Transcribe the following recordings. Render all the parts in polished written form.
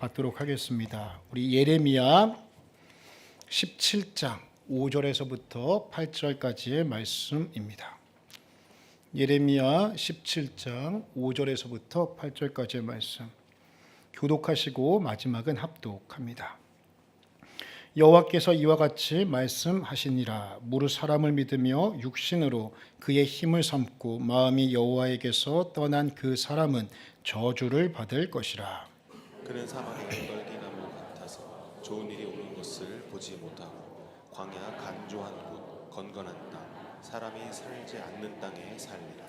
받도록 하겠습니다. 우리 예레미야 17장 5절에서부터 8절까지의 말씀입니다. 예레미야 17장 5절에서부터 8절까지의 말씀. 교독하시고 마지막은 합독합니다. 여호와께서 이와 같이 말씀하시니라. 무릇 사람을 믿으며 육신으로 그의 힘을 삼고 마음이 여호와에게서 떠난 그 사람은 저주를 받을 것이라. 그는 사막의 떨기나무 같아서 좋은 일이 오는 것을 보지 못하고 광야 간조한 곳 건건한 땅 사람이 살지 않는 땅에 살리라.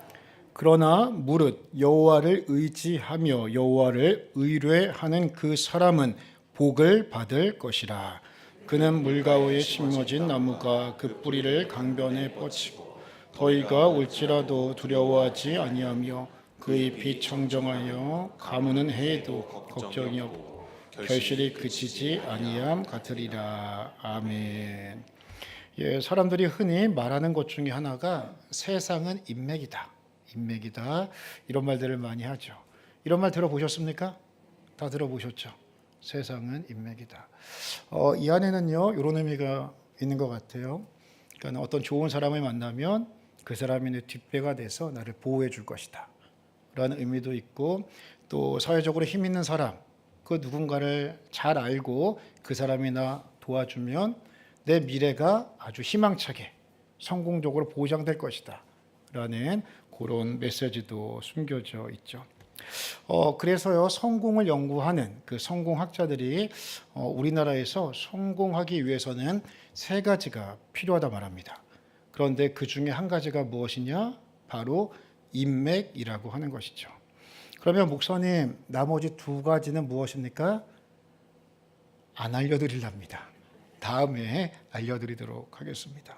그러나 무릇 여호와를 의지하며 여호와를 의뢰하는 그 사람은 복을 받을 것이라. 그는 물가에 심어진 나무가 그 뿌리를 강변에 뻗치고 더위가 올지라도 두려워하지 아니하며 그 잎이 청정하여 가무는 해에도 걱정이 없고 결실이 그치지 아니함 같으리라. 아멘. 사람들이 흔히 말하는 것 중에 하나가 세상은 인맥이다. 인맥이다. 이런 말들을 많이 하죠. 이런 말 들어보셨습니까? 다 들어보셨죠? 세상은 인맥이다. 이 안에는요, 이런 의미가 있는 것 같아요. 그러니까 어떤 좋은 사람을 만나면 그 사람이 내 뒷배가 돼서 나를 보호해 줄 것이다. 라는 의미도 있고, 또 사회적으로 힘 있는 사람, 그 누군가를 잘 알고 그 사람이 나 도와주면 내 미래가 아주 희망차게 성공적으로 보장될 것이다. 라는 그런 메시지도 숨겨져 있죠. 그래서요, 성공을 연구하는 그 성공학자들이 우리나라에서 성공하기 위해서는 세 가지가 필요하다 말합니다. 그런데 그 중에 한 가지가 무엇이냐? 바로 인맥이라고 하는 것이죠. 그러면 목사님, 나머지 두 가지는 무엇입니까? 안 알려드리랍니다. 다음에 알려드리도록 하겠습니다.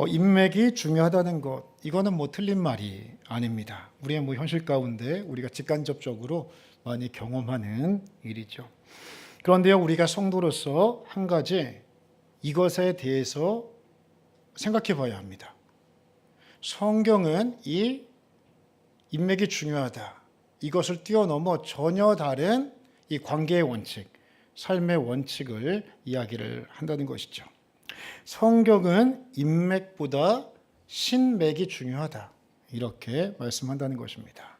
인맥이 중요하다는 것, 이거는 틀린 말이 아닙니다. 우리의 현실 가운데 우리가 직간접적으로 많이 경험하는 일이죠. 그런데요, 우리가 성도로서 한 가지 이것에 대해서 생각해 봐야 합니다. 성경은 이 인맥이 중요하다. 이것을 뛰어넘어 전혀 다른 이 관계의 원칙, 삶의 원칙을 이야기를 한다는 것이죠. 성경은 인맥보다 신맥이 중요하다. 이렇게 말씀한다는 것입니다.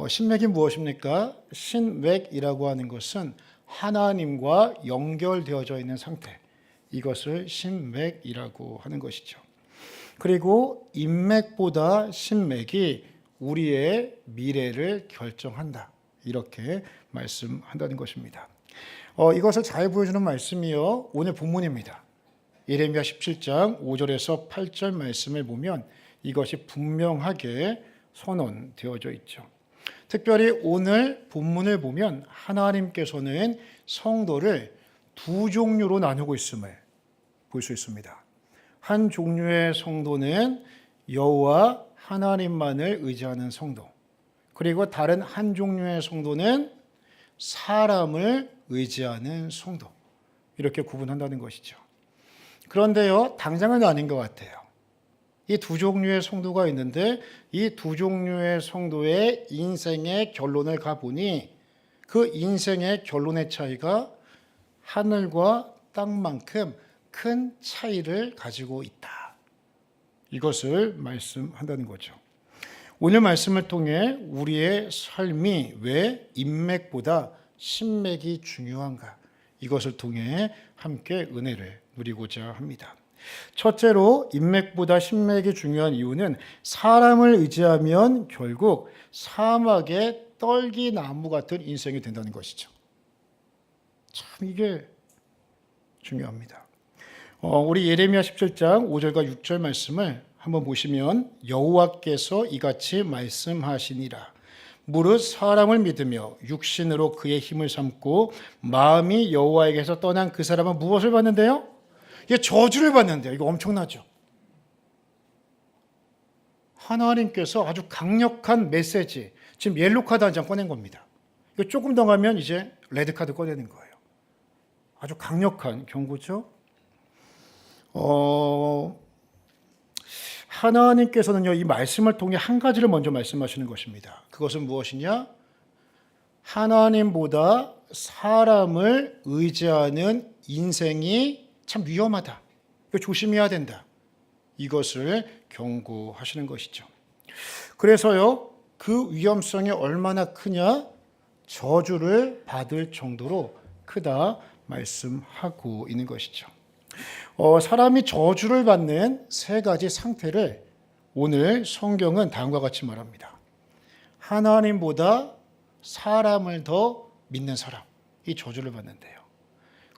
신맥이 무엇입니까? 신맥이라고 하는 것은 하나님과 연결되어져 있는 상태. 이것을 신맥이라고 하는 것이죠. 그리고 인맥보다 신맥이 우리의 미래를 결정한다. 이렇게 말씀한다는 것입니다. 이것을 잘 보여주는 말씀이요, 오늘 본문입니다. 예레미야 17장 5절에서 8절 말씀을 보면 이것이 분명하게 선언되어져 있죠. 특별히 오늘 본문을 보면 하나님께서는 성도를 두 종류로 나누고 있음을 볼 수 있습니다. 한 종류의 성도는 여호와 하나님만을 의지하는 성도, 그리고 다른 한 종류의 성도는 사람을 의지하는 성도, 이렇게 구분한다는 것이죠. 그런데요, 당장은 아닌 것 같아요. 이 두 종류의 성도가 있는데 이 두 종류의 성도의 인생의 결론을 가보니 그 인생의 결론의 차이가 하늘과 땅만큼 큰 차이를 가지고 있다. 이것을 말씀한다는 거죠. 오늘 말씀을 통해 우리의 삶이 왜 인맥보다 신맥이 중요한가? 이것을 통해 함께 은혜를 누리고자 합니다. 첫째로 인맥보다 신맥이 중요한 이유는 사람을 의지하면 결국 사막의 떨기나무 같은 인생이 된다는 것이죠. 참 이게 중요합니다. 우리 예레미야 17장 5절과 6절 말씀을 한번 보시면 여호와께서 이같이 말씀하시니라. 무릇 사람을 믿으며 육신으로 그의 힘을 삼고 마음이 여호와에게서 떠난 그 사람은 무엇을 받는데요? 이게 저주를 받는데요. 이거 엄청나죠. 하나님께서 아주 강력한 메시지, 지금 옐로 카드 한 장 꺼낸 겁니다. 이거 조금 더 가면 이제 레드 카드 꺼내는 거예요. 아주 강력한 경고죠. 하나님께서는요, 이 말씀을 통해 한 가지를 먼저 말씀하시는 것입니다. 그것은 무엇이냐? 하나님보다 사람을 의지하는 인생이 참 위험하다. 이거 조심해야 된다. 이것을 경고하시는 것이죠. 그래서요, 그 위험성이 얼마나 크냐? 저주를 받을 정도로 크다 말씀하고 있는 것이죠. 사람이 저주를 받는 세 가지 상태를 오늘 성경은 다음과 같이 말합니다. 하나님보다 사람을 더 믿는 사람, 이 저주를 받는데요.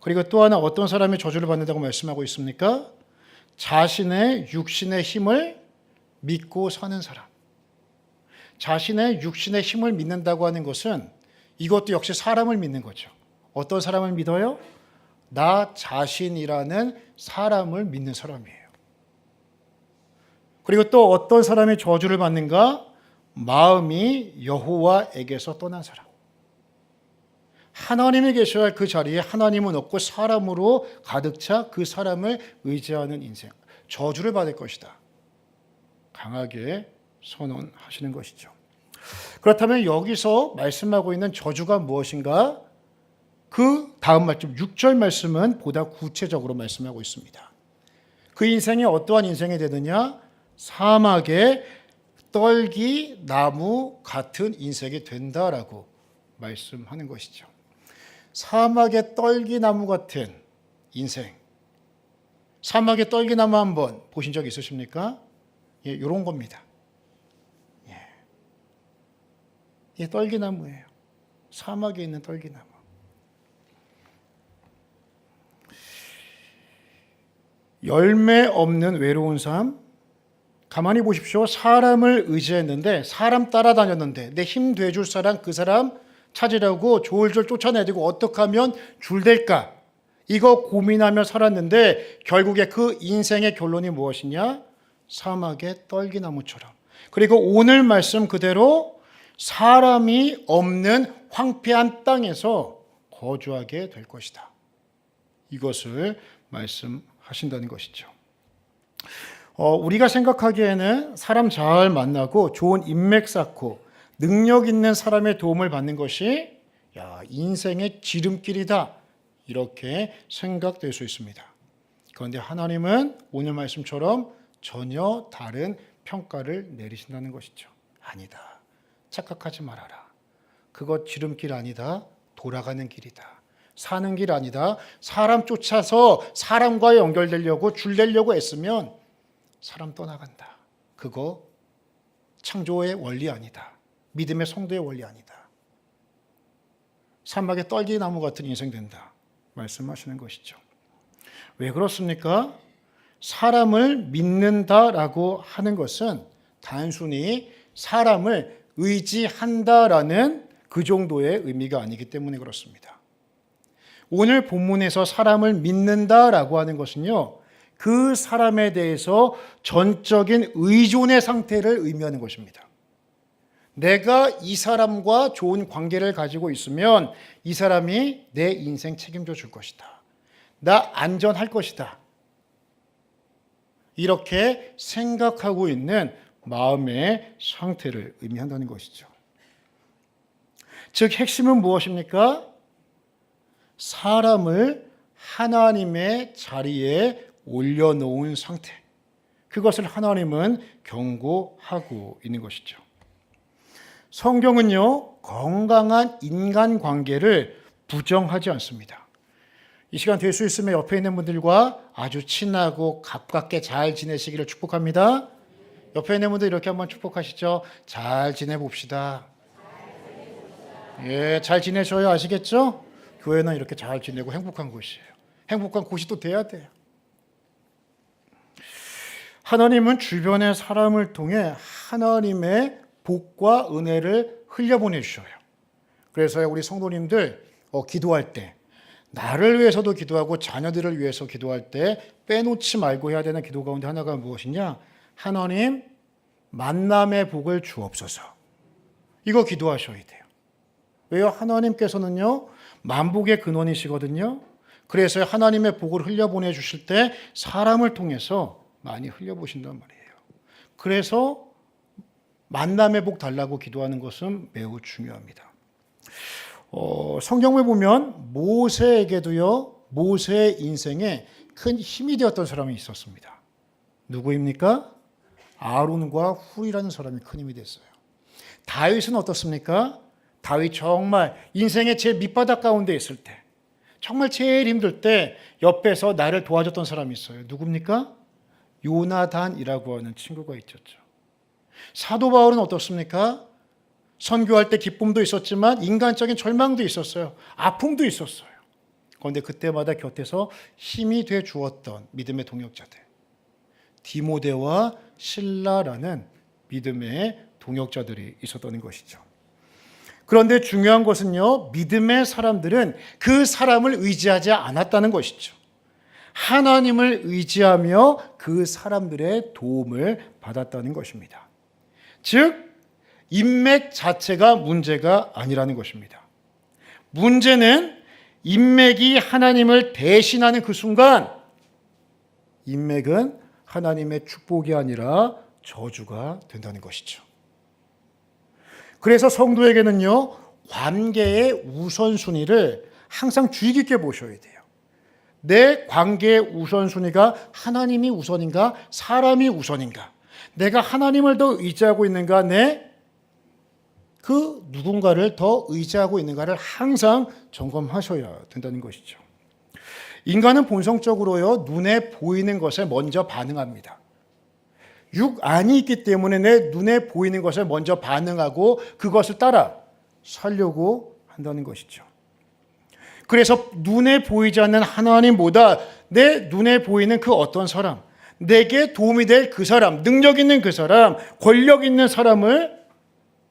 그리고 또 하나 어떤 사람이 저주를 받는다고 말씀하고 있습니까? 자신의 육신의 힘을 믿고 사는 사람. 자신의 육신의 힘을 믿는다고 하는 것은 이것도 역시 사람을 믿는 거죠. 어떤 사람을 믿어요? 나 자신이라는 사람을 믿는 사람이에요. 그리고 또 어떤 사람이 저주를 받는가? 마음이 여호와에게서 떠난 사람. 하나님이 계셔야 할 그 자리에 하나님은 없고 사람으로 가득 차 그 사람을 의지하는 인생. 저주를 받을 것이다. 강하게 선언하시는 것이죠. 그렇다면 여기서 말씀하고 있는 저주가 무엇인가? 그 다음 말씀 6절 말씀은 보다 구체적으로 말씀하고 있습니다. 그 인생이 어떠한 인생이 되느냐? 사막의 떨기 나무 같은 인생이 된다라고 말씀하는 것이죠. 사막의 떨기 나무 같은 인생. 사막의 떨기 나무 한번 보신 적 있으십니까? 예, 이런 겁니다. 예. 이게 떨기나무예요. 사막에 있는 떨기나무. 열매 없는 외로운 삶. 가만히 보십시오. 사람을 의지했는데 사람 따라다녔는데 내 힘 돼줄 사람 그 사람 찾으려고 졸졸 쫓아내야 되고 어떻게 하면 줄 될까? 이거 고민하며 살았는데 결국에 그 인생의 결론이 무엇이냐? 사막의 떨기나무처럼. 그리고 오늘 말씀 그대로 사람이 없는 황폐한 땅에서 거주하게 될 것이다. 이것을 말씀하신다는 것이죠. 우리가 생각하기에는 사람 잘 만나고 좋은 인맥 쌓고 능력 있는 사람의 도움을 받는 것이 인생의 지름길이다. 이렇게 생각될 수 있습니다. 그런데 하나님은 오늘 말씀처럼 전혀 다른 평가를 내리신다는 것이죠. 아니다. 착각하지 말아라. 그것 지름길 아니다. 돌아가는 길이다. 사는 길 아니다. 사람 쫓아서 사람과 연결되려고 줄되려고 애쓰면 사람 떠나간다. 그거 창조의 원리 아니다. 믿음의 성도의 원리 아니다. 사막의 떨기나무 같은 인생 된다. 말씀하시는 것이죠. 왜 그렇습니까? 사람을 믿는다라고 하는 것은 단순히 사람을 의지한다라는 그 정도의 의미가 아니기 때문에 그렇습니다. 오늘 본문에서 사람을 믿는다라고 하는 것은요, 그 사람에 대해서 전적인 의존의 상태를 의미하는 것입니다. 내가 이 사람과 좋은 관계를 가지고 있으면 이 사람이 내 인생 책임져 줄 것이다. 나 안전할 것이다. 이렇게 생각하고 있는 마음의 상태를 의미한다는 것이죠. 즉 핵심은 무엇입니까? 사람을 하나님의 자리에 올려놓은 상태. 그것을 하나님은 경고하고 있는 것이죠. 성경은요, 건강한 인간관계를 부정하지 않습니다. 이 시간 될 수 있으면 옆에 있는 분들과 아주 친하고 가깝게 잘 지내시기를 축복합니다. 옆에 있는 분들 이렇게 한번 축복하시죠. 잘 지내봅시다. 예, 잘 지내셔야 아시겠죠? 교회는 이렇게 잘 지내고 행복한 곳이에요. 행복한 곳이 또 돼야 돼요. 하나님은 주변의 사람을 통해 하나님의 복과 은혜를 흘려보내 주셔요. 그래서 우리 성도님들 기도할 때 나를 위해서도 기도하고 자녀들을 위해서 기도할 때 빼놓지 말고 해야 되는 기도 가운데 하나가 무엇이냐? 하나님 만남의 복을 주옵소서. 이거 기도하셔야 돼요. 왜요? 하나님께서는요 만복의 근원이시거든요. 그래서 하나님의 복을 흘려보내 주실 때 사람을 통해서 많이 흘려보신단 말이에요. 그래서 만남의 복 달라고 기도하는 것은 매우 중요합니다. 성경을 보면 모세에게도요, 모세의 인생에 큰 힘이 되었던 사람이 있었습니다. 누구입니까? 아론과 훌이라는 사람이 큰 힘이 됐어요. 다윗은 어떻습니까? 다윗 정말 인생의 제 밑바닥 가운데 있을 때, 정말 제일 힘들 때 옆에서 나를 도와줬던 사람이 있어요. 누굽니까? 요나단이라고 하는 친구가 있었죠. 사도 바울은 어떻습니까? 선교할 때 기쁨도 있었지만 인간적인 절망도 있었어요. 아픔도 있었어요. 그런데 그때마다 곁에서 힘이 돼 주었던 믿음의 동역자들, 디모데와 실라라는 믿음의 동역자들이 있었던 것이죠. 그런데 중요한 것은요, 믿음의 사람들은 그 사람을 의지하지 않았다는 것이죠. 하나님을 의지하며 그 사람들의 도움을 받았다는 것입니다. 즉, 인맥 자체가 문제가 아니라는 것입니다. 문제는 인맥이 하나님을 대신하는 그 순간, 인맥은 하나님의 축복이 아니라 저주가 된다는 것이죠. 그래서 성도에게는요, 관계의 우선순위를 항상 주의 깊게 보셔야 돼요. 내 관계의 우선순위가 하나님이 우선인가, 사람이 우선인가, 내가 하나님을 더 의지하고 있는가, 그 누군가를 더 의지하고 있는가를 항상 점검하셔야 된다는 것이죠. 인간은 본성적으로요, 눈에 보이는 것에 먼저 반응합니다. 육안이 있기 때문에 내 눈에 보이는 것을 먼저 반응하고 그것을 따라 살려고 한다는 것이죠. 그래서 눈에 보이지 않는 하나님보다 내 눈에 보이는 그 어떤 사람, 내게 도움이 될 그 사람, 능력 있는 그 사람, 권력 있는 사람을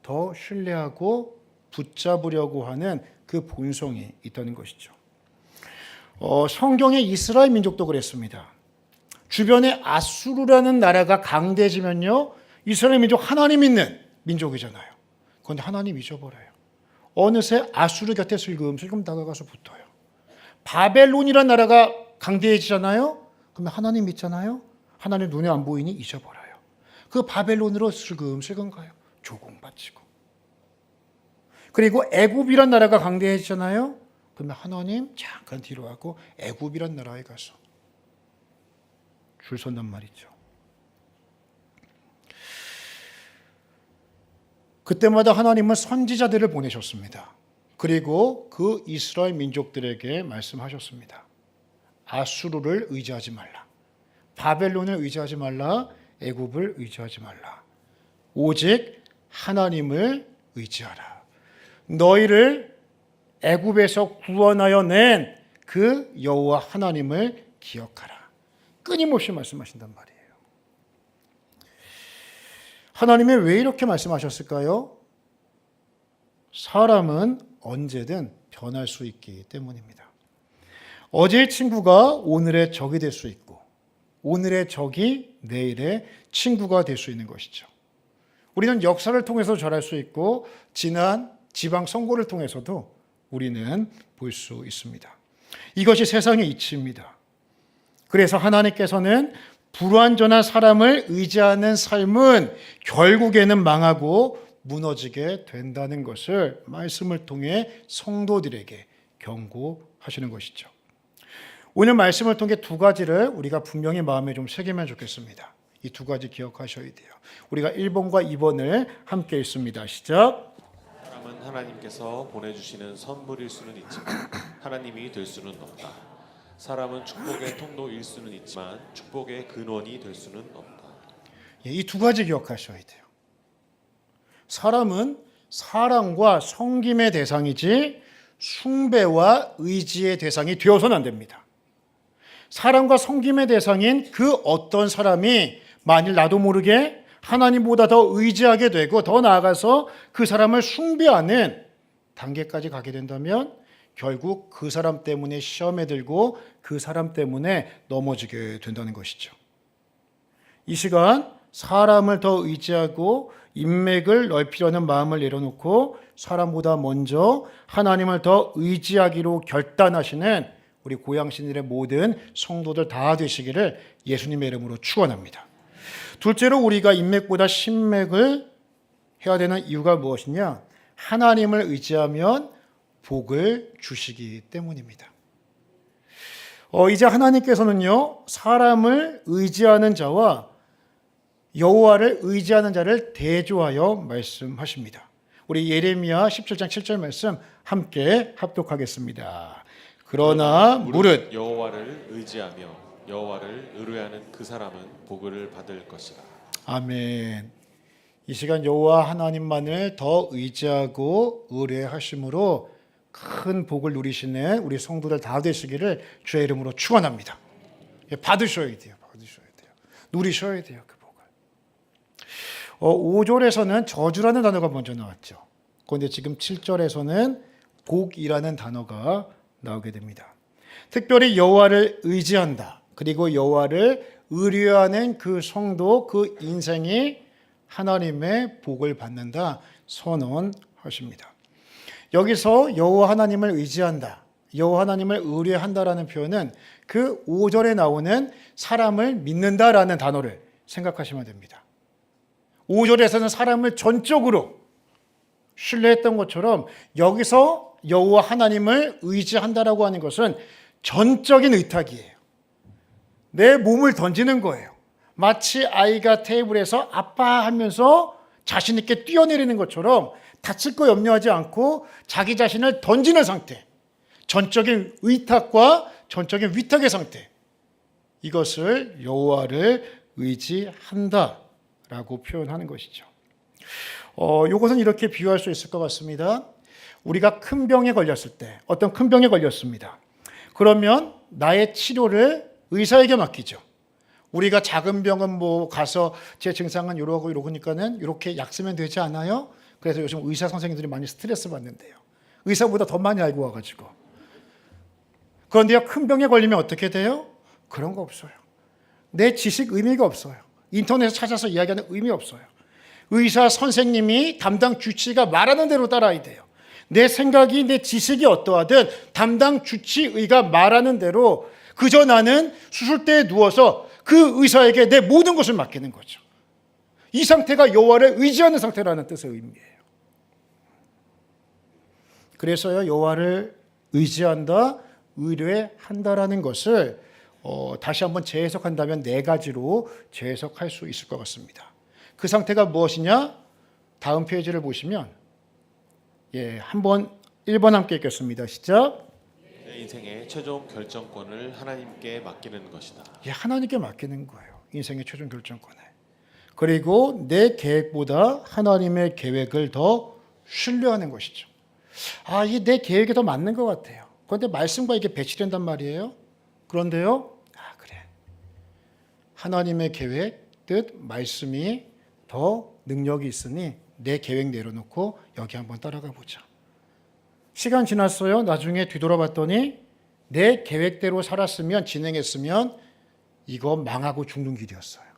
더 신뢰하고 붙잡으려고 하는 그 본성이 있다는 것이죠. 성경의 이스라엘 민족도 그랬습니다. 주변에 아수르라는 나라가 강대해지면요, 이스라엘 민족 하나님 있는 민족이잖아요. 그런데 하나님 잊어버려요. 어느새 아수르 곁에 슬금슬금 다가가서 붙어요. 바벨론이라는 나라가 강대해지잖아요. 그러면 하나님 믿잖아요. 하나님 눈에 안 보이니 잊어버려요. 그 바벨론으로 슬금슬금 가요. 조공바치고. 그리고 애굽이란 나라가 강대해지잖아요. 그러면 하나님 잠깐 뒤로 하고 애굽이란 나라에 가서 줄 선단 말이죠. 그때마다 하나님은 선지자들을 보내셨습니다. 그리고 그 이스라엘 민족들에게 말씀하셨습니다. 아수르를 의지하지 말라. 바벨론을 의지하지 말라. 애굽을 의지하지 말라. 오직 하나님을 의지하라. 너희를 애굽에서 구원하여 낸 그 여호와 하나님을 기억하라. 끊임없이 말씀하신단 말이에요. 하나님이 왜 이렇게 말씀하셨을까요? 사람은 언제든 변할 수 있기 때문입니다. 어제의 친구가 오늘의 적이 될 수 있고, 오늘의 적이 내일의 친구가 될 수 있는 것이죠. 우리는 역사를 통해서 잘할 수 있고, 지난 지방선거를 통해서도 우리는 볼 수 있습니다. 이것이 세상의 이치입니다. 그래서 하나님께서는 불완전한 사람을 의지하는 삶은 결국에는 망하고 무너지게 된다는 것을 말씀을 통해 성도들에게 경고하시는 것이죠. 오늘 말씀을 통해 두 가지를 우리가 분명히 마음에 좀 새기면 좋겠습니다. 이 두 가지 기억하셔야 돼요. 우리가 1번과 2번을 함께 읽습니다. 시작. 사람은 하나님께서 보내주시는 선물일 수는 있지만 하나님이 될 수는 없다. 사람은 축복의 통로일 수는 있지만 축복의 근원이 될 수는 없다. 이 두 가지 기억하셔야 돼요. 사람은 사랑과 섬김의 대상이지 숭배와 의지의 대상이 되어서는 안 됩니다. 사랑과 섬김의 대상인 그 어떤 사람이 만일 나도 모르게 하나님보다 더 의지하게 되고 더 나아가서 그 사람을 숭배하는 단계까지 가게 된다면 결국 그 사람 때문에 시험에 들고 그 사람 때문에 넘어지게 된다는 것이죠. 이 시간 사람을 더 의지하고 인맥을 넓히려는 마음을 내려놓고 사람보다 먼저 하나님을 더 의지하기로 결단하시는 우리 고양신들의 모든 성도들 다 되시기를 예수님의 이름으로 축원합니다. 둘째로 우리가 인맥보다 신맥을 해야 되는 이유가 무엇이냐? 하나님을 의지하면 복을 주시기 때문입니다. 이제 하나님께서는요, 사람을 의지하는 자와 여호와를 의지하는 자를 대조하여 말씀하십니다. 우리 예레미야 17장 7절 말씀 함께 합독하겠습니다. 그러나 무릇 여호와를 의지하며 여호와를 의뢰하는 그 사람은 복을 받을 것이라. 아멘. 이 시간 여호와 하나님만을 더 의지하고 의뢰하심으로 큰 복을 누리시는 우리 성도들 다 되시기를 주의 이름으로 축원합니다. 받으셔야 돼요. 누리셔야 돼요. 그 복을. 5절에서는 저주라는 단어가 먼저 나왔죠. 그런데 지금 7절에서는 복이라는 단어가 나오게 됩니다. 특별히 여호와를 의지한다. 그리고 여호와를 의뢰하는 그 성도, 그 인생이 하나님의 복을 받는다 선언하십니다. 여기서 여호와 하나님을 의지한다, 여호와 하나님을 의뢰한다라는 표현은 그 5절에 나오는 사람을 믿는다라는 단어를 생각하시면 됩니다. 5절에서는 사람을 전적으로 신뢰했던 것처럼 여기서 여호와 하나님을 의지한다라고 하는 것은 전적인 의탁이에요. 내 몸을 던지는 거예요. 마치 아이가 테이블에서 아빠 하면서 자신 있게 뛰어내리는 것처럼 다칠 거 염려하지 않고 자기 자신을 던지는 상태, 전적인 의탁과 전적인 위탁의 상태, 이것을 여호와를 의지한다라고 표현하는 것이죠. 이것은 이렇게 비유할 수 있을 것 같습니다. 우리가 큰 병에 걸렸을 때, 어떤 큰 병에 걸렸습니다. 그러면 나의 치료를 의사에게 맡기죠. 우리가 작은 병은 가서 제 증상은 이러고 이러니까는 이렇게 약 쓰면 되지 않아요? 그래서 요즘 의사 선생님들이 많이 스트레스 받는데요. 의사보다 더 많이 알고 와가지고. 그런데요, 큰 병에 걸리면 어떻게 돼요? 그런 거 없어요. 내 지식 의미가 없어요. 인터넷에 찾아서 이야기하는 의미 없어요. 의사 선생님이 담당 주치의가 말하는 대로 따라야 돼요. 내 생각이, 내 지식이 어떠하든 담당 주치의가 말하는 대로 그저 나는 수술대에 누워서 그 의사에게 내 모든 것을 맡기는 거죠. 이 상태가 여호와를 의지하는 상태라는 뜻의 의미예요. 그래서요, 여호와를 의지한다, 의뢰한다라는 것을 다시 한번 재해석한다면 4가지로 재해석할 수 있을 것 같습니다. 그 상태가 무엇이냐? 다음 페이지를 보시면 한번 1번 함께 읽겠습니다. 시작. 내 인생의 최종 결정권을 하나님께 맡기는 것이다. 하나님께 맡기는 거예요. 인생의 최종 결정권을. 그리고 내 계획보다 하나님의 계획을 더 신뢰하는 것이죠. 이게 내 계획이 더 맞는 것 같아요. 그런데 말씀과 이게 배치된단 말이에요. 그런데요, 그래. 하나님의 계획, 뜻, 말씀이 더 능력이 있으니 내 계획 내려놓고 여기 한번 따라가 보자. 시간 지났어요. 나중에 뒤돌아봤더니 내 계획대로 살았으면, 진행했으면 이거 망하고 죽는 길이었어요.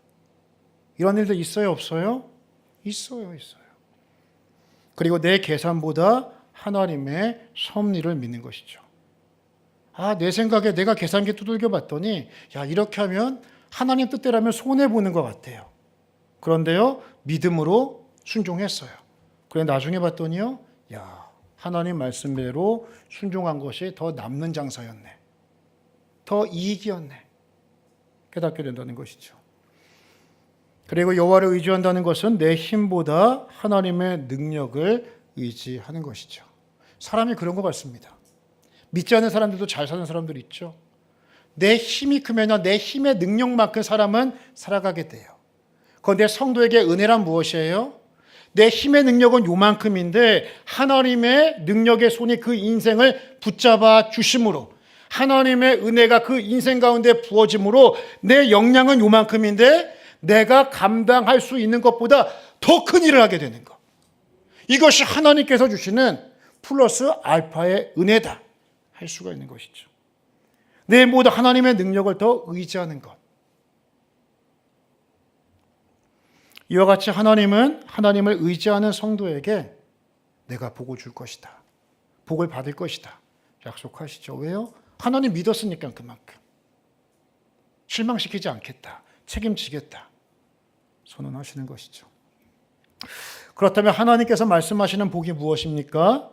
이런 일도 있어요, 없어요? 있어요. 그리고 내 계산보다 하나님의 섭리를 믿는 것이죠. 내 생각에 내가 계산기 두들겨 봤더니 이렇게 하면 하나님 뜻대로라면 손해보는 것 같아요. 그런데요, 믿음으로 순종했어요. 그래 나중에 봤더니요, 하나님 말씀대로 순종한 것이 더 남는 장사였네. 더 이익이었네. 깨닫게 된다는 것이죠. 그리고 여호와를 의지한다는 것은 내 힘보다 하나님의 능력을 의지하는 것이죠. 사람이 그런 것 같습니다. 믿지 않는 사람들도 잘 사는 사람들 있죠. 내 힘이 크면 내 힘의 능력만큼 사람은 살아가게 돼요. 그런데 성도에게 은혜란 무엇이에요? 내 힘의 능력은 요만큼인데 하나님의 능력의 손이 그 인생을 붙잡아 주심으로, 하나님의 은혜가 그 인생 가운데 부어짐으로 내 역량은 요만큼인데 내가 감당할 수 있는 것보다 더 큰 일을 하게 되는 것. 이것이 하나님께서 주시는 플러스 알파의 은혜다 할 수가 있는 것이죠. 내 모두 하나님의 능력을 더 의지하는 것. 이와 같이 하나님은 하나님을 의지하는 성도에게 내가 복을 줄 것이다, 복을 받을 것이다 약속하시죠. 왜요? 하나님 믿었으니까 그만큼. 실망시키지 않겠다, 책임지겠다 선언하시는 것이죠. 그렇다면 하나님께서 말씀하시는 복이 무엇입니까?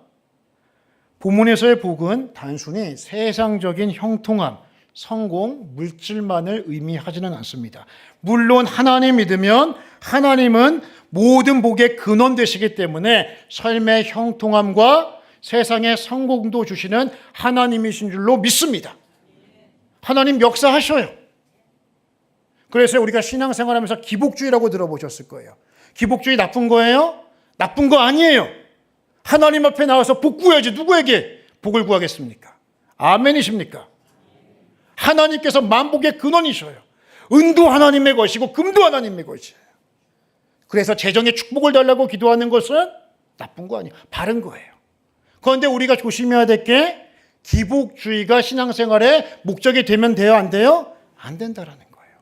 본문에서의 복은 단순히 세상적인 형통함, 성공, 물질만을 의미하지는 않습니다. 물론 하나님 믿으면 하나님은 모든 복의 근원 되시기 때문에 삶의 형통함과 세상의 성공도 주시는 하나님이신 줄로 믿습니다. 하나님 역사하셔요. 그래서 우리가 신앙생활하면서 기복주의라고 들어보셨을 거예요. 기복주의 나쁜 거예요? 나쁜 거 아니에요. 하나님 앞에 나와서 복 구해야지 누구에게 복을 구하겠습니까? 아멘이십니까? 하나님께서 만복의 근원이셔요. 은도 하나님의 것이고 금도 하나님의 것이에요. 그래서 재정의 축복을 달라고 기도하는 것은 나쁜 거 아니에요. 바른 거예요. 그런데 우리가 조심해야 될 게 기복주의가 신앙생활의 목적이 되면 돼요? 안 돼요? 안 된다라는 거예요.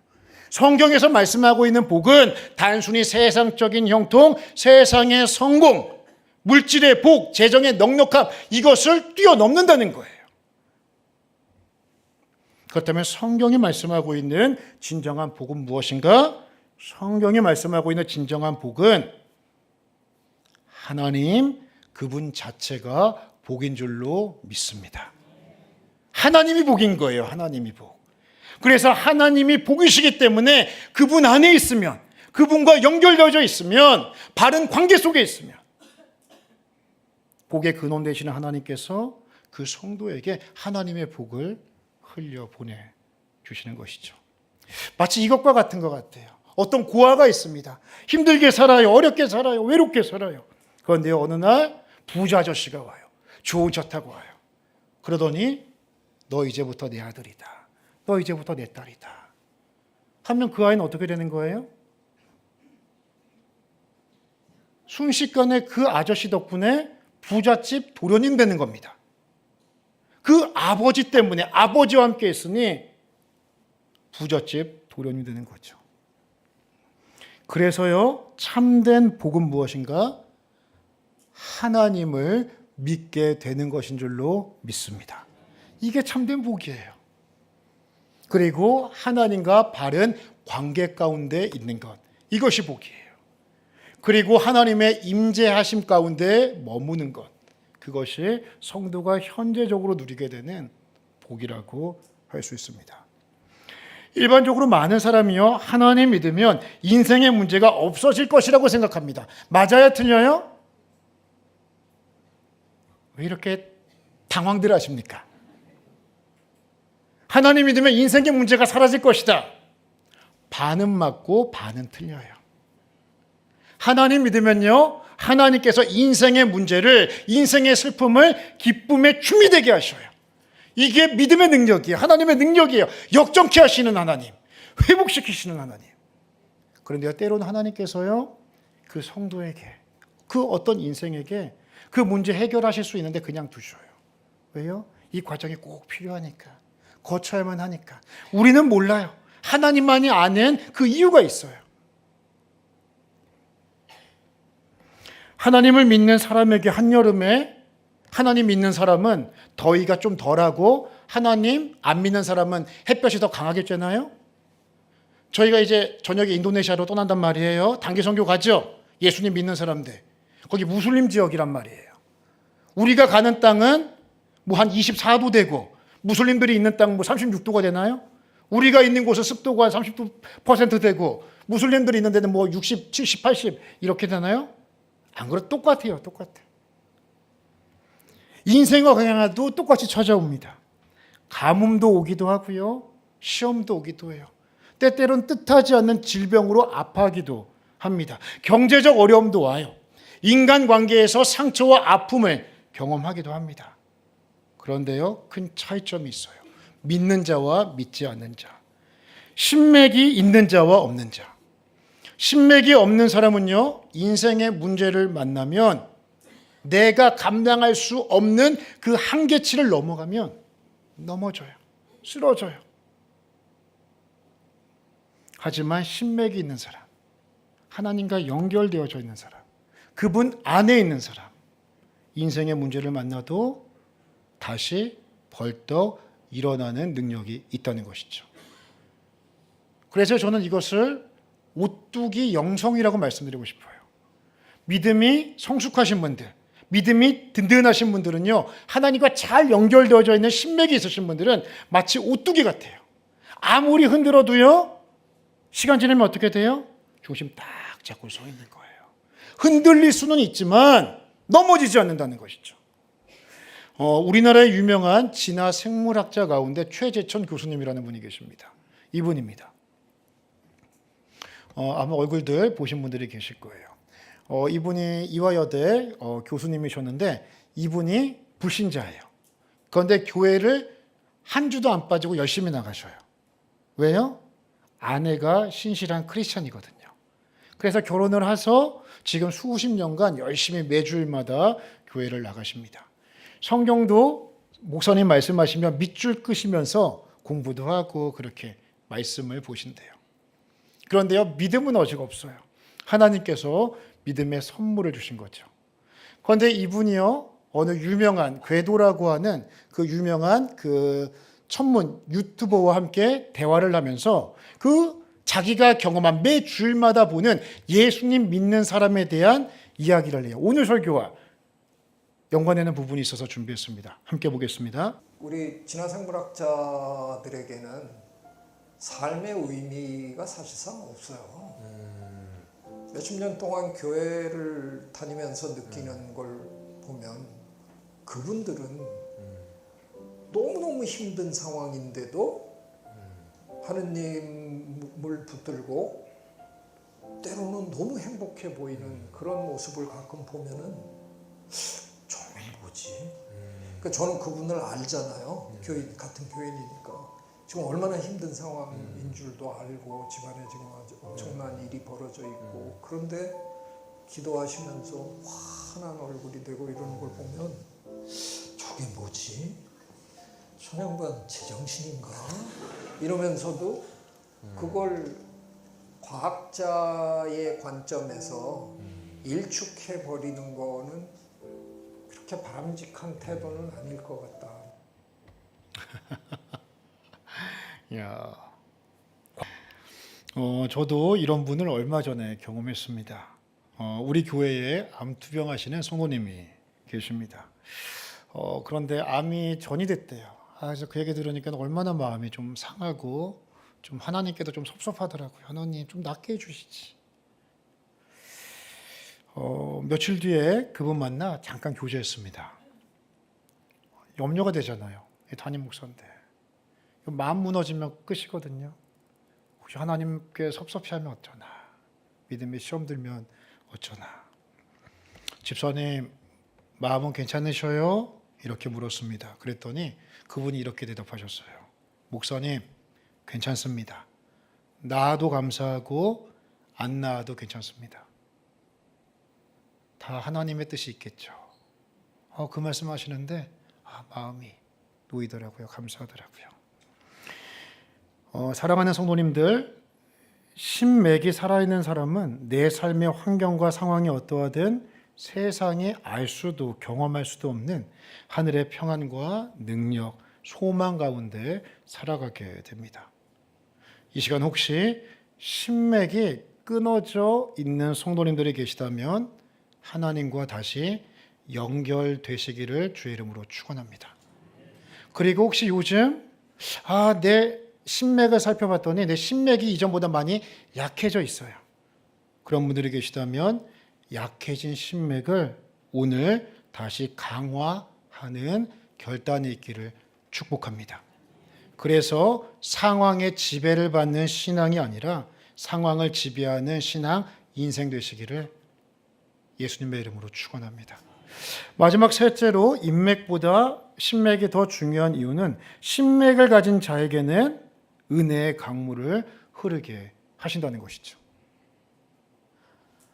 성경에서 말씀하고 있는 복은 단순히 세상적인 형통, 세상의 성공, 물질의 복, 재정의 넉넉함 이것을 뛰어넘는다는 거예요. 그렇다면 성경이 말씀하고 있는 진정한 복은 무엇인가? 성경이 말씀하고 있는 진정한 복은 하나님 그분 자체가 복인 줄로 믿습니다. 하나님이 복인 거예요. 하나님이 복. 그래서 하나님이 복이시기 때문에 그분 안에 있으면, 그분과 연결되어져 있으면, 바른 관계 속에 있으면 복의 근원 되시는 하나님께서 그 성도에게 하나님의 복을 흘려 보내주시는 것이죠. 마치 이것과 같은 것 같아요. 어떤 고아가 있습니다. 힘들게 살아요. 어렵게 살아요. 외롭게 살아요. 그런데 어느 날 부자 아저씨가 와요. 좋은 차 타고 와요. 그러더니 너 이제부터 내 아들이다. 너 이제부터 내 딸이다. 하면 그 아이는 어떻게 되는 거예요? 순식간에 그 아저씨 덕분에 부잣집 도련님 되는 겁니다. 그 아버지 때문에 아버지와 함께 있으니 부잣집 도련님 되는 거죠. 그래서요, 참된 복은 무엇인가? 하나님을 믿게 되는 것인 줄로 믿습니다. 이게 참된 복이에요. 그리고 하나님과 바른 관계 가운데 있는 것, 이것이 복이에요. 그리고 하나님의 임재하심 가운데 머무는 것, 그것이 성도가 현재적으로 누리게 되는 복이라고 할 수 있습니다. 일반적으로 많은 사람이요, 하나님 믿으면 인생의 문제가 없어질 것이라고 생각합니다. 맞아요? 틀려요? 왜 이렇게 당황들 하십니까? 하나님 믿으면 인생의 문제가 사라질 것이다. 반은 맞고 반은 틀려요. 하나님 믿으면요, 하나님께서 인생의 문제를, 인생의 슬픔을 기쁨의 춤이 되게 하셔요. 이게 믿음의 능력이에요. 하나님의 능력이에요. 역정케 하시는 하나님, 회복시키시는 하나님. 그런데 때로는 하나님께서요, 그 성도에게, 그 어떤 인생에게 그 문제 해결하실 수 있는데 그냥 두셔요. 왜요? 이 과정이 꼭 필요하니까, 거쳐야만 하니까. 우리는 몰라요. 하나님만이 아는 그 이유가 있어요. 하나님을 믿는 사람에게 한여름에 하나님 믿는 사람은 더위가 좀 덜하고 하나님 안 믿는 사람은 햇볕이 더 강하겠잖아요. 저희가 이제 저녁에 인도네시아로 떠난단 말이에요. 단기 선교 가죠. 예수님 믿는 사람들. 거기 무슬림 지역이란 말이에요. 우리가 가는 땅은 뭐 한 24도 되고 무슬림들이 있는 땅 뭐 36도가 되나요? 우리가 있는 곳은 습도가 한 30% 되고 무슬림들이 있는 데는 뭐 60, 70, 80 이렇게 되나요? 안 그래도 똑같아요. 똑같아. 인생과 강야도 똑같이 찾아옵니다. 가뭄도 오기도 하고요. 시험도 오기도 해요. 때때로는 뜻하지 않는 질병으로 아파하기도 합니다. 경제적 어려움도 와요. 인간관계에서 상처와 아픔을 경험하기도 합니다. 그런데요, 큰 차이점이 있어요. 믿는 자와 믿지 않는 자. 신맥이 있는 자와 없는 자. 신맥이 없는 사람은요, 인생의 문제를 만나면 내가 감당할 수 없는 그 한계치를 넘어가면 넘어져요. 쓰러져요. 하지만 신맥이 있는 사람, 하나님과 연결되어져 있는 사람, 그분 안에 있는 사람, 인생의 문제를 만나도 다시 벌떡 일어나는 능력이 있다는 것이죠. 그래서 저는 이것을 오뚜기 영성이라고 말씀드리고 싶어요. 믿음이 성숙하신 분들, 믿음이 든든하신 분들은요, 하나님과 잘 연결되어져 있는 신맥이 있으신 분들은 마치 오뚜기 같아요. 아무리 흔들어도요, 시간 지나면 어떻게 돼요? 중심 딱 잡고 서 있는 거예요. 흔들릴 수는 있지만 넘어지지 않는다는 것이죠. 우리나라의 유명한 진화 생물학자 가운데 최재천 교수님이라는 분이 계십니다. 이분입니다. 아마 얼굴들 보신 분들이 계실 거예요. 이분이 이화여대 교수님이셨는데 이분이 불신자예요. 그런데 교회를 한 주도 안 빠지고 열심히 나가셔요. 왜요? 아내가 신실한 크리스찬이거든요. 그래서 결혼을 해서 지금 수십 년간 열심히 매주일마다 교회를 나가십니다. 성경도 목사님 말씀하시면 밑줄 끄시면서 공부도 하고 그렇게 말씀을 보신대요. 그런데요, 믿음은 어지가 없어요. 하나님께서 믿음의 선물을 주신 거죠. 그런데 이분이요, 어느 유명한 궤도라고 하는 그 유명한 그 천문 유튜버와 함께 대화를 하면서 그 자기가 경험한 매 주일마다 보는 예수님 믿는 사람에 대한 이야기를 해요. 오늘 설교와 연관되는 부분이 있어서 준비했습니다. 함께 보겠습니다. 우리 진화생물학자들에게는 삶의 의미가 사실상 없어요. 몇십 년 동안 교회를 다니면서 느끼는 걸 보면 그분들은 너무너무 힘든 상황인데도 하느님을 붙들고 때로는 너무 행복해 보이는 그런 모습을 가끔 보면은 저는 뭐지? 그러니까 저는 그분을 알잖아요. 교인 같은 교인이니까 지금 얼마나 힘든 상황인 줄도 알고 집안에 지금 아주 엄청난 일이 벌어져 있고 그런데 기도하시면서 환한 얼굴이 되고 이러는 걸 보면 저게 뭐지? 저 양반 제정신인가? 이러면서도 그걸 과학자의 관점에서 일축해 버리는 거는 그렇게 바람직한 태도는 아닐 것 같다. 야, 저도 이런 분을 얼마 전에 경험했습니다. 우리 교회에 암투병 하시는 성도님이 계십니다. 그런데 암이 전이 됐대요. 그래서 그 얘기 들으니까 얼마나 마음이 좀 상하고 좀 하나님께도 좀 섭섭하더라고요. 하나님 좀 낫게 해주시지. 며칠 뒤에 그분 만나 잠깐 교제했습니다. 염려가 되잖아요. 담임 목사인데. 마음 무너지면 끝이거든요. 혹시 하나님께 섭섭해하면 어쩌나. 믿음의 시험 들면 어쩌나. 집사님 마음은 괜찮으셔요? 이렇게 물었습니다. 그랬더니 그분이 이렇게 대답하셨어요. 목사님 괜찮습니다. 나아도 감사하고 안 나아도 괜찮습니다. 다 하나님의 뜻이 있겠죠. 그 말씀 하시는데 마음이 놓이더라고요. 감사하더라고요. 사랑하는 성도님들, 신맥이 살아있는 사람은 내 삶의 환경과 상황이 어떠하든 세상에 알 수도 경험할 수도 없는 하늘의 평안과 능력, 소망 가운데 살아가게 됩니다. 이 시간 혹시 신맥이 끊어져 있는 성도님들이 계시다면 하나님과 다시 연결되시기를 주의 이름으로 축원합니다. 그리고 혹시 요즘 내 신맥을 살펴봤더니 내 신맥이 이전보다 많이 약해져 있어요. 그런 분들이 계시다면 약해진 신맥을 오늘 다시 강화하는 결단이 있기를 축복합니다. 그래서 상황의 지배를 받는 신앙이 아니라 상황을 지배하는 신앙, 인생 되시기를 예수님의 이름으로 축원합니다. 마지막 셋째로 인맥보다 신맥이 더 중요한 이유는 신맥을 가진 자에게는 은혜의 강물을 흐르게 하신다는 것이죠.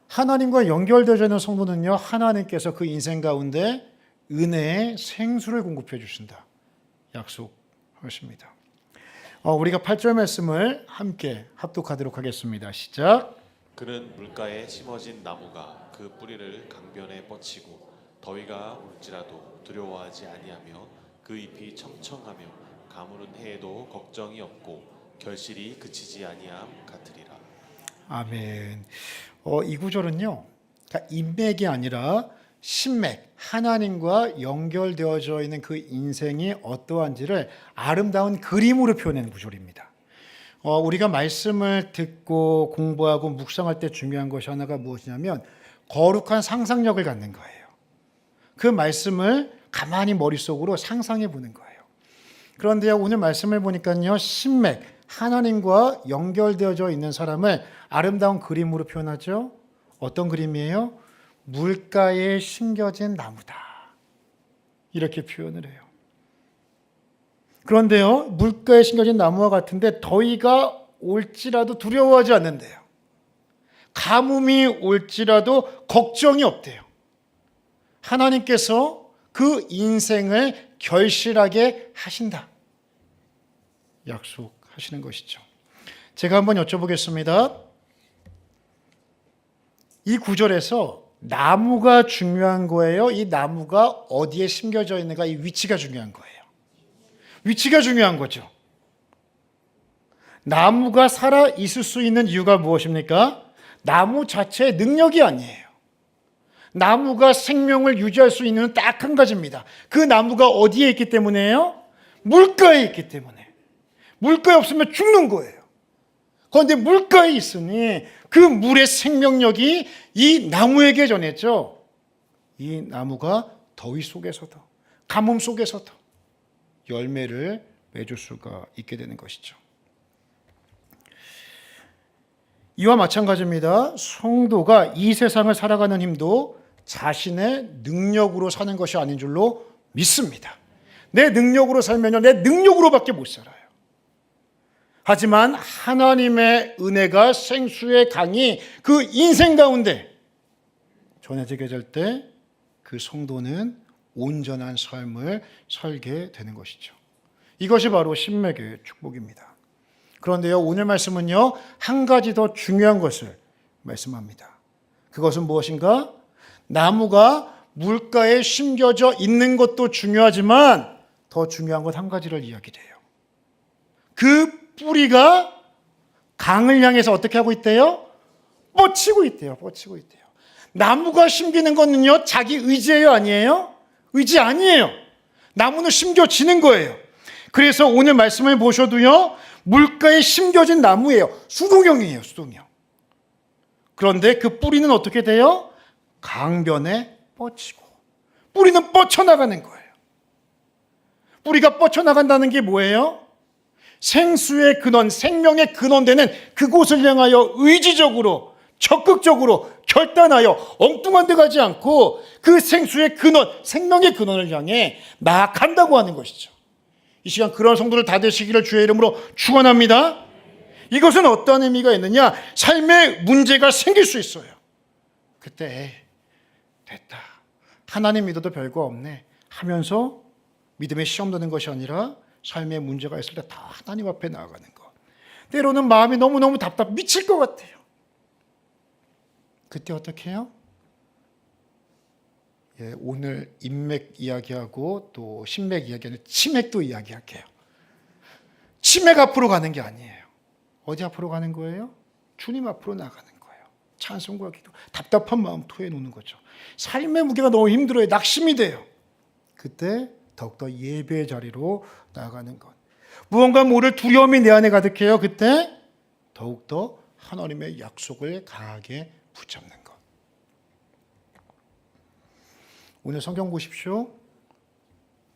하나님과 연결되어 있는 성도는요, 하나님께서 그 인생 가운데 은혜의 생수를 공급해 주신다 약속하십니다. 우리가 8절 말씀을 함께 합독하도록 하겠습니다. 시작. 그는 물가에 심어진 나무가 그 뿌리를 강변에 뻗치고 더위가 올지라도 두려워하지 아니하며 그 잎이 청청하며 가무는 해에도 걱정이 없고 결실이 그치지 아니함 같으리라. 아멘. 이 구절은요, 그러니까 인맥이 아니라 신맥, 하나님과 연결되어져 있는 그 인생이 어떠한지를 아름다운 그림으로 표현하는 구절입니다. 우리가 말씀을 듣고 공부하고 묵상할 때 중요한 것이 하나가 무엇이냐면 거룩한 상상력을 갖는 거예요. 그 말씀을 가만히 머릿속으로 상상해 보는 거예요. 그런데요, 오늘 말씀을 보니까요, 신맥, 하나님과 연결되어져 있는 사람을 아름다운 그림으로 표현하죠. 어떤 그림이에요? 물가에 심겨진 나무다. 이렇게 표현을 해요. 그런데요, 물가에 심겨진 나무와 같은데 더위가 올지라도 두려워하지 않는데요. 가뭄이 올지라도 걱정이 없대요. 하나님께서 그 인생을 결실하게 하신다. 약속하시는 것이죠. 제가 한번 여쭤보겠습니다. 이 구절에서 나무가 중요한 거예요? 이 나무가 어디에 심겨져 있는가? 이 위치가 중요한 거예요. 위치가 중요한 거죠. 나무가 살아 있을 수 있는 이유가 무엇입니까? 나무 자체의 능력이 아니에요. 나무가 생명을 유지할 수 있는 딱 한 가지입니다. 그 나무가 어디에 있기 때문에요? 물가에 있기 때문에. 물가에 없으면 죽는 거예요. 그런데 물가에 있으니 그 물의 생명력이 이 나무에게 전했죠. 이 나무가 더위 속에서도 가뭄 속에서도 열매를 맺을 수가 있게 되는 것이죠. 이와 마찬가지입니다. 성도가 이 세상을 살아가는 힘도 자신의 능력으로 사는 것이 아닌 줄로 믿습니다. 내 능력으로 살면요, 내 능력으로밖에 못 살아요. 하지만 하나님의 은혜가 생수의 강이 그 인생 가운데 전해지게 될 때 그 성도는 온전한 삶을 살게 되는 것이죠. 이것이 바로 신맥의 축복입니다. 그런데요, 오늘 말씀은요, 한 가지 더 중요한 것을 말씀합니다. 그것은 무엇인가? 나무가 물가에 심겨져 있는 것도 중요하지만 더 중요한 것 한 가지를 이야기해요. 그 뿌리가 강을 향해서 어떻게 하고 있대요? 뻗치고 있대요. 뻗치고 있대요. 나무가 심기는 거는요, 자기 의지예요, 아니에요? 의지 아니에요. 나무는 심겨지는 거예요. 그래서 오늘 말씀을 보셔도요, 물가에 심겨진 나무예요. 수동형이에요, 수동형. 그런데 그 뿌리는 어떻게 돼요? 강변에 뻗치고. 뿌리는 뻗쳐나가는 거예요. 뿌리가 뻗쳐나간다는 게 뭐예요? 생수의 근원, 생명의 근원되는 그곳을 향하여 의지적으로, 적극적으로 결단하여 엉뚱한 데 가지 않고 그 생수의 근원, 생명의 근원을 향해 나아간다고 하는 것이죠. 이 시간 그런 성도들 다 되시기를 주의 이름으로 축원합니다. 이것은 어떤 의미가 있느냐? 삶에 문제가 생길 수 있어요. 그때 됐다. 하나님 믿어도 별거 없네 하면서 믿음의 시험 드는 것이 아니라 삶에 문제가 있을 때 다 하나님 앞에 나아가는 것. 때로는 마음이 너무너무 미칠 것 같아요. 그때 어떻게 해요? 오늘 인맥 이야기하고 또 신맥 이야기하는 치맥도 이야기할게요. 치맥 앞으로 가는 게 아니에요. 어디 앞으로 가는 거예요? 주님 앞으로 나가는 거예요. 찬송과 기도, 답답한 마음 토해놓는 거죠. 삶의 무게가 너무 힘들어요. 낙심이 돼요. 그때 더욱더 예배의 자리로 나아가는 것. 무언가 모를 두려움이 내 안에 가득해요. 그때 더욱더 하나님의 약속을 강하게 붙잡는 것. 오늘 성경 보십시오.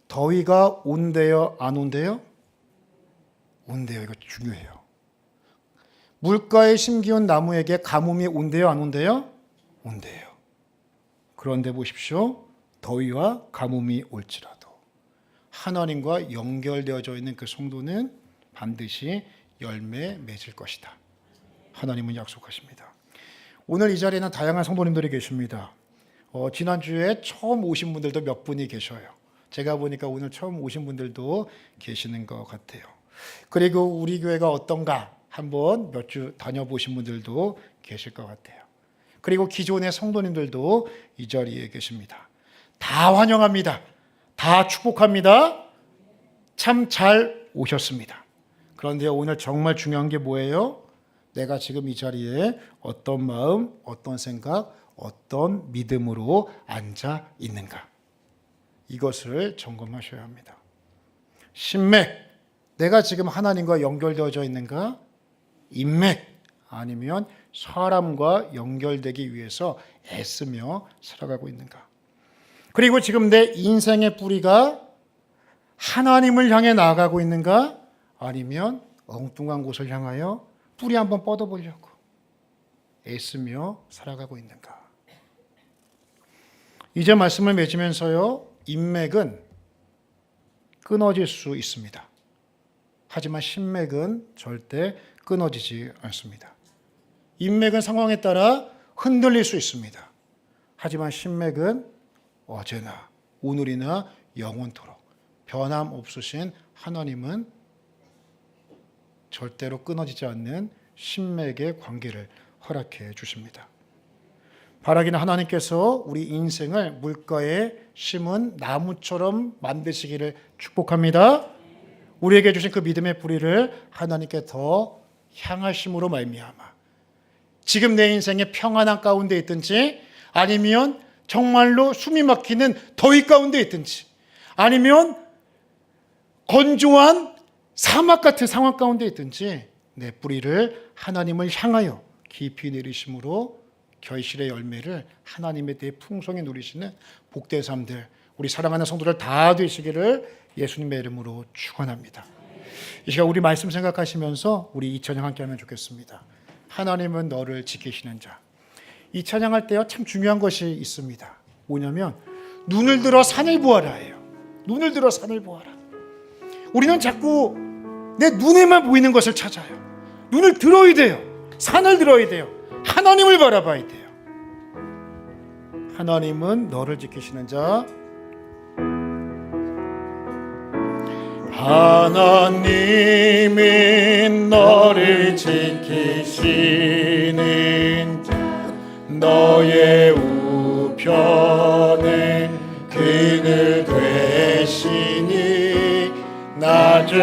더위가 온대요, 안 온대요? 온대요. 이거 중요해요. 물가에 심기운 나무에게 가뭄이 온대요, 안 온대요? 온대요. 그런데 보십시오. 더위와 가뭄이 올지라도 하나님과 연결되어져 있는 그 성도는 반드시 열매 맺을 것이다. 하나님은 약속하십니다. 오늘 이 자리에는 다양한 성도님들이 계십니다. 지난주에 처음 오신 분들도 몇 분이 계셔요. 제가 보니까 오늘 처음 오신 분들도 계시는 것 같아요. 그리고 우리 교회가 어떤가 한번 몇 주 다녀보신 분들도 계실 것 같아요. 그리고 기존의 성도님들도 이 자리에 계십니다. 다 환영합니다. 다 축복합니다. 참 잘 오셨습니다. 그런데 오늘 정말 중요한 게 뭐예요? 내가 지금 이 자리에 어떤 마음, 어떤 생각, 어떤 믿음으로 앉아 있는가? 이것을 점검하셔야 합니다. 신맥, 내가 지금 하나님과 연결되어져 있는가? 인맥, 아니면 사람과 연결되기 위해서 애쓰며 살아가고 있는가? 그리고 지금 내 인생의 뿌리가 하나님을 향해 나아가고 있는가? 아니면 엉뚱한 곳을 향하여 뿌리 한번 뻗어보려고 애쓰며 살아가고 있는가? 이제 말씀을 맺으면서요, 인맥은 끊어질 수 있습니다. 하지만 신맥은 절대 끊어지지 않습니다. 인맥은 상황에 따라 흔들릴 수 있습니다. 하지만 신맥은 어제나 오늘이나 영원토록 변함없으신 하나님은 절대로 끊어지지 않는 신맥의 관계를 허락해 주십니다. 바라기는 하나님께서 우리 인생을 물가에 심은 나무처럼 만드시기를 축복합니다. 우리에게 주신 그 믿음의 뿌리를 하나님께 더 향하심으로 말미암아 지금 내 인생의 평안한 가운데 있든지, 아니면 정말로 숨이 막히는 더위 가운데 있든지, 아니면 건조한 사막 같은 상황 가운데 있든지, 내 뿌리를 하나님을 향하여 깊이 내리심으로 결실의 열매를 하나님에 대해 풍성히 누리시는 복된 삶들, 우리 사랑하는 성도들 다 되시기를 예수님의 이름으로 축원합니다. 이 시간 우리 말씀 생각하시면서 우리 이 찬양 함께 하면 좋겠습니다. 하나님은 너를 지키시는 자. 이 찬양할 때요, 참 중요한 것이 있습니다. 뭐냐면 눈을 들어 산을 보아라예요. 눈을 들어 산을 보아라. 우리는 자꾸 내 눈에만 보이는 것을 찾아요. 눈을 들어야 돼요. 산을 들어야 돼요. 하나님을 바라봐야 돼요. 하나님은 너를 지키시는 자. 하나님은 너를 지키시는 자. 너의 우편에 그늘 되시니 낮의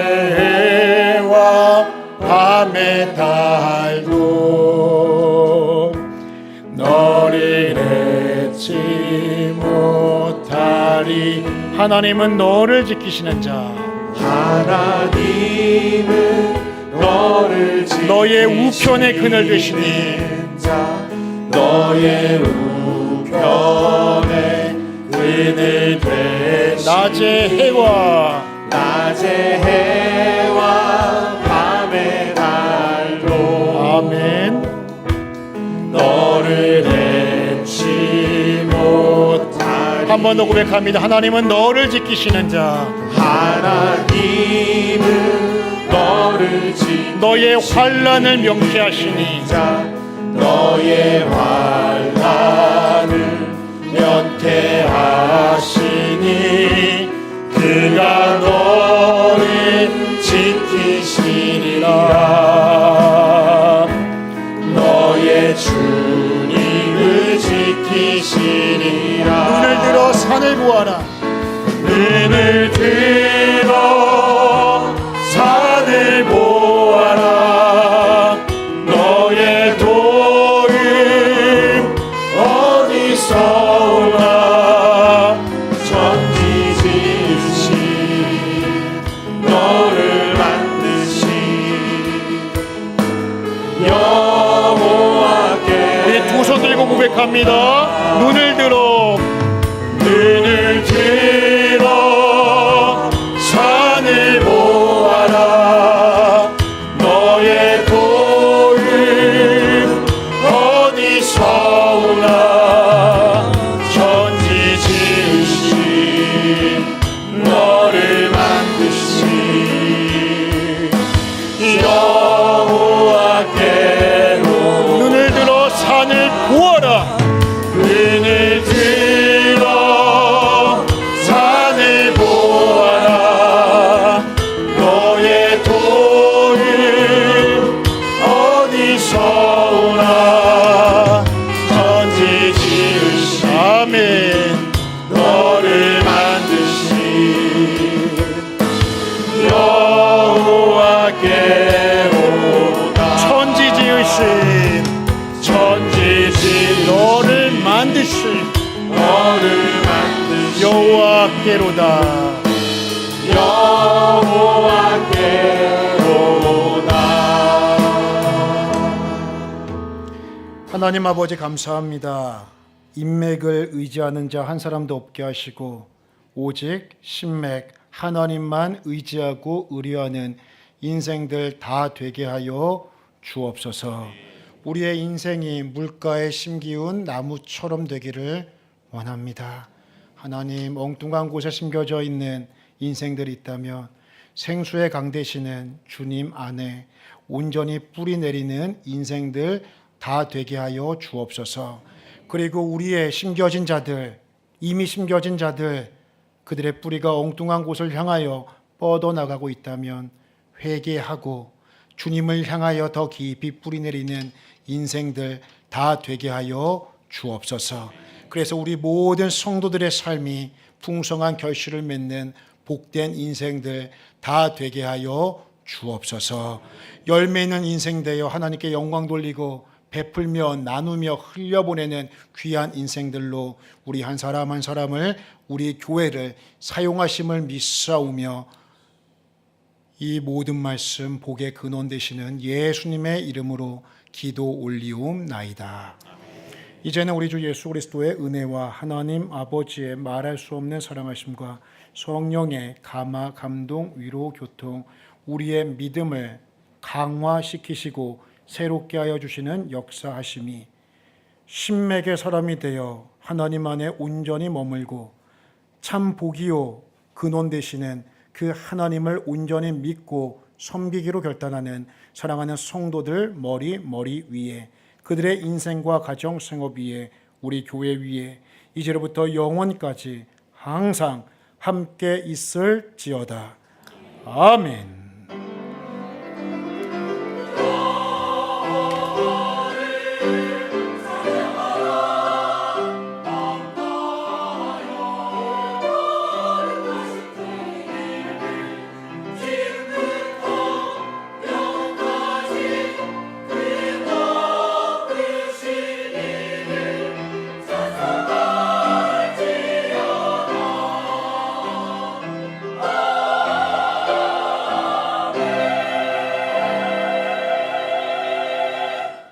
해와 밤의 달도 너를 잊지 못하리. 하나님은 너를 지키시는 자. 하나님은 너를 지키시는 너의 우편에 그늘 되시니 자. 너의 우편에 그늘 되시니 낮의 해와 밤의 달도 아멘. 너를 잊지 못하리. 한 번 더 고백합니다. 하나님은 너를 지키시는 자. 하나님은 너를 지키시는 너의 환난을 명쾌하시니 자. 너의 환난을 면케하시니 그가 너를 지키시리라. 너의 주님을 지키시리라. 눈을 들어 산을 보아라. 눈을 들어 산을 보아라. 너의 도움 어디서 오나. 전지지으신 너를 만드신 여호와께. 우리 두 손 들고 고백합니다. 눈을 들어 산을 보아라. 너의 도움 어디서 오나. 천지 지으신 너를 만드신 여호와께로. 눈을 들어 산을 보아라. 눈을 들어 여호와께로다. 하나님 아버지 감사합니다. 인맥을 의지하는 자 한 사람도 없게 하시고 오직 신맥 하나님만 의지하고 의뢰하는 인생들 다 되게 하여 주옵소서. 우리의 인생이 물가에 심기운 나무처럼 되기를 원합니다. 하나님, 엉뚱한 곳에 심겨져 있는 인생들이 있다면 생수의 강 되시는 주님 안에 온전히 뿌리 내리는 인생들 다 되게 하여 주옵소서. 그리고 우리의 심겨진 자들, 이미 심겨진 자들, 그들의 뿌리가 엉뚱한 곳을 향하여 뻗어나가고 있다면 회개하고 주님을 향하여 더 깊이 뿌리 내리는 인생들 다 되게 하여 주옵소서. 그래서 우리 모든 성도들의 삶이 풍성한 결실을 맺는 복된 인생들 다 되게 하여 주옵소서. 열매 있는 인생 되어 하나님께 영광 돌리고 베풀며 나누며 흘려보내는 귀한 인생들로 우리 한 사람 한 사람을, 우리 교회를 사용하심을 믿사오며 이 모든 말씀 복의 근원 되시는 예수님의 이름으로 기도 올리옵나이다. 이제는 우리 주 예수 그리스도의 은혜와 하나님 아버지의 말할 수 없는 사랑하심과 성령의 감화, 감동, 위로, 교통, 우리의 믿음을 강화시키시고 새롭게 하여 주시는 역사하심이 신맥의 사람이 되어 하나님 안에 온전히 머물고 참 복이요 근원 되시는 그 하나님을 온전히 믿고 섬기기로 결단하는 사랑하는 성도들 머리 위에, 그들의 인생과 가정 생업 위에, 우리 교회 위에 이제로부터 영원까지 항상 함께 있을지어다. 아멘.